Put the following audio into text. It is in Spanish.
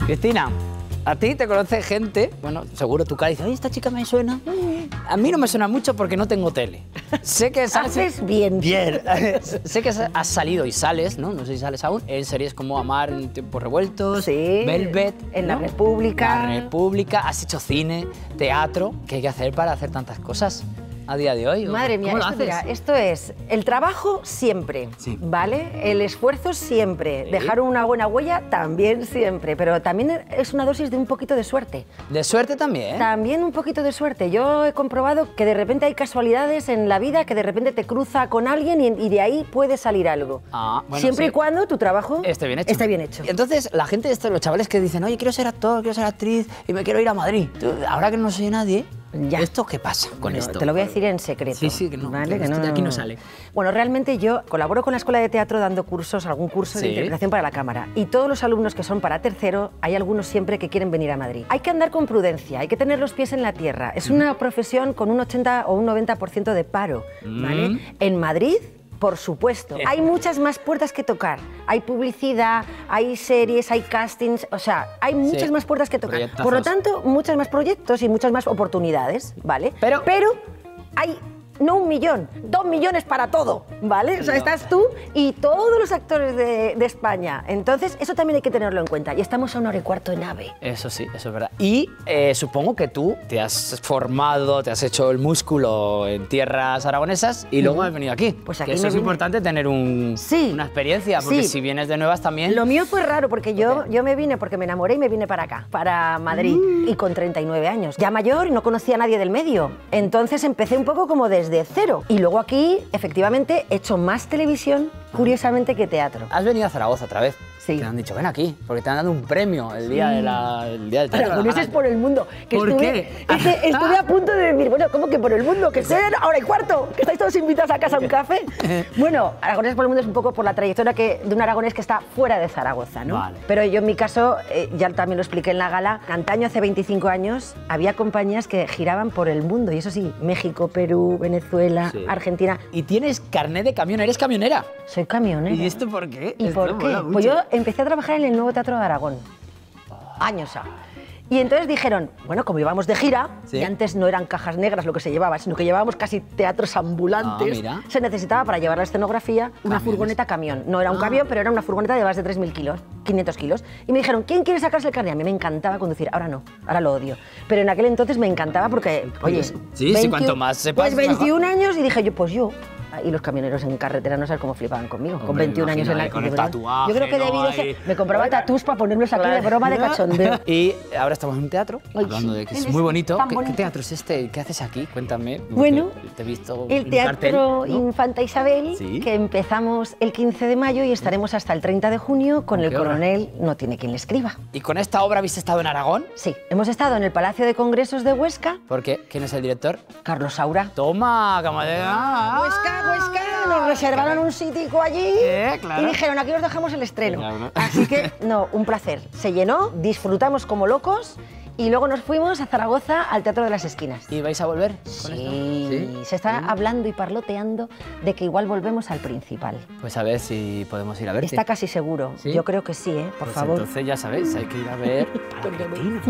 Cristina, a ti te conoce gente, bueno, seguro tu cara dice, oye, esta chica me suena. A mí no me suena mucho porque no tengo tele. Sé que sales... Haces bien. Bien. Sé que has salido y sales, ¿no? No sé si sales aún, en series como Amar en tiempos revueltos, Sí, Velvet, en ¿no? La República. La República, has hecho cine, teatro. ¿Qué hay que hacer para hacer tantas cosas a día de hoy? Madre mía, ¿Cómo lo esto, haces? mira, esto es el trabajo siempre, Sí. ¿vale? El esfuerzo siempre, Sí. dejar una buena huella también siempre, pero también es una dosis de un poquito de suerte. De suerte también. También un poquito de suerte. Yo he comprobado que de repente hay casualidades en la vida, que de repente te cruza con alguien y de ahí puede salir algo. Ah, bueno, siempre sí. y cuando tu trabajo Esté bien hecho. esté bien hecho. Y entonces, la gente, los chavales que dicen, oye, quiero ser actor, quiero ser actriz y me quiero ir a Madrid. Tú, ahora que no soy nadie, Ya. ¿esto qué pasa con No, esto? te lo voy a decir en secreto. Sí, que no, ¿vale? que esto de aquí no sale. Bueno, realmente yo colaboro con la Escuela de Teatro dando cursos, algún curso de Sí. interpretación para la cámara. Y todos los alumnos que son para tercero, hay algunos siempre que quieren venir a Madrid. Hay que andar con prudencia, hay que tener los pies en la tierra. Es una profesión con un 80 o un 90% de paro, ¿vale? En Madrid, por supuesto. Hay muchas más puertas que tocar. Hay publicidad, hay series, hay castings, o sea, hay muchas más puertas que tocar. Proyectazos. Por lo tanto, muchos más proyectos y muchas más oportunidades, ¿vale? Pero hay no 1 millón, 2 millones para todo, ¿vale? O sea, estás tú y todos los actores de España. Entonces, eso también hay que tenerlo en cuenta. Y estamos a 1h15 en AVE. eso sí, eso es verdad. Y supongo que tú te has formado, te has hecho el músculo en tierras aragonesas y luego has venido aquí. Pues Que aquí eso me es vine. importante, tener Sí. una experiencia, porque Sí. si vienes de nuevas también... Lo mío fue raro porque yo ¿Por qué? me vine porque me enamoré y me vine para acá, para Madrid, y con 39 años. Ya mayor y no conocía a nadie del medio. Entonces empecé un poco como desde cero. Y luego aquí, efectivamente, he hecho más televisión, curiosamente, que teatro. Has venido a Zaragoza otra vez. Sí. Te han dicho, ven aquí, porque te han dado un premio el día, el día del teatro. Aragoneses por el mundo. Que ¿Por estuve, qué? Es que estuve a punto de decir, bueno, ¿cómo que por el mundo? Que sean 1h15, que estáis todos invitados a casa a un café. Bueno, Aragoneses por el mundo es un poco por la trayectoria de un aragonés que está fuera de Zaragoza, ¿no? Vale. Pero yo en mi caso, ya también lo expliqué en la gala, antaño, hace 25 años, había compañías que giraban por el mundo. Y eso sí, México, Perú, Venezuela, Sí. Argentina. Y tienes carnet de camión, eres camionera. Soy camionera. ¿Y esto por qué? ¿Y Esto por qué? mola Pues mucho. yo empecé a trabajar en el Nuevo Teatro de Aragón, años ha. Y entonces dijeron, bueno, como íbamos de gira, Sí. y antes no eran cajas negras lo que se llevaba, sino que llevábamos casi teatros ambulantes, mira. se necesitaba para llevar la escenografía una Camiones. furgoneta camión. No era un camión, pero era una furgoneta de más de 3.000 kilos, 500 kilos. Y me dijeron, ¿quién quiere sacarse el carnet? A mí me encantaba conducir, ahora no, ahora lo odio. Pero en aquel entonces me encantaba porque, oye... Sí, cuanto más sepas, Pues 21 años y dije yo, pues yo... Y los camioneros en carretera no sabes cómo flipaban conmigo, con Hombre, 21 años en la imagina, con de el verdad. tatuaje, Yo creo que ¿no? debí de Ahí. ser... Me compraba tatús para ponerlos aquí de broma de cachondeo. Y ahora estamos en un teatro, Ay, hablando sí, de que en es muy este bonito. tan ¿Qué bonito. teatro es este? ¿Qué haces aquí? Cuéntame. porque Bueno, te he visto El un Teatro cartel, ¿no? Infanta Isabel, Sí. que empezamos el 15 de mayo y estaremos hasta el 30 de junio con ¿A El qué hora? Coronel No tiene quien le escriba. ¿Y con esta obra habéis estado en Aragón? Sí, hemos estado en el Palacio de Congresos de Huesca. ¿Por qué? ¿Quién es el director? Carlos Saura. Toma, camarera. Huesca, nos reservaron un sitio allí claro. y dijeron, aquí os dejamos el estreno. Claro. Así que, no, un placer. Se llenó, disfrutamos como locos y luego nos fuimos a Zaragoza al Teatro de las Esquinas. ¿Y vais a volver con Sí, esto? se está hablando y parloteando de que igual volvemos al principal. Pues a ver si podemos ir a verte. Está casi seguro. ¿Sí? Yo creo que sí, por Pues favor. entonces ya sabéis, hay que ir a ver a la Cristina.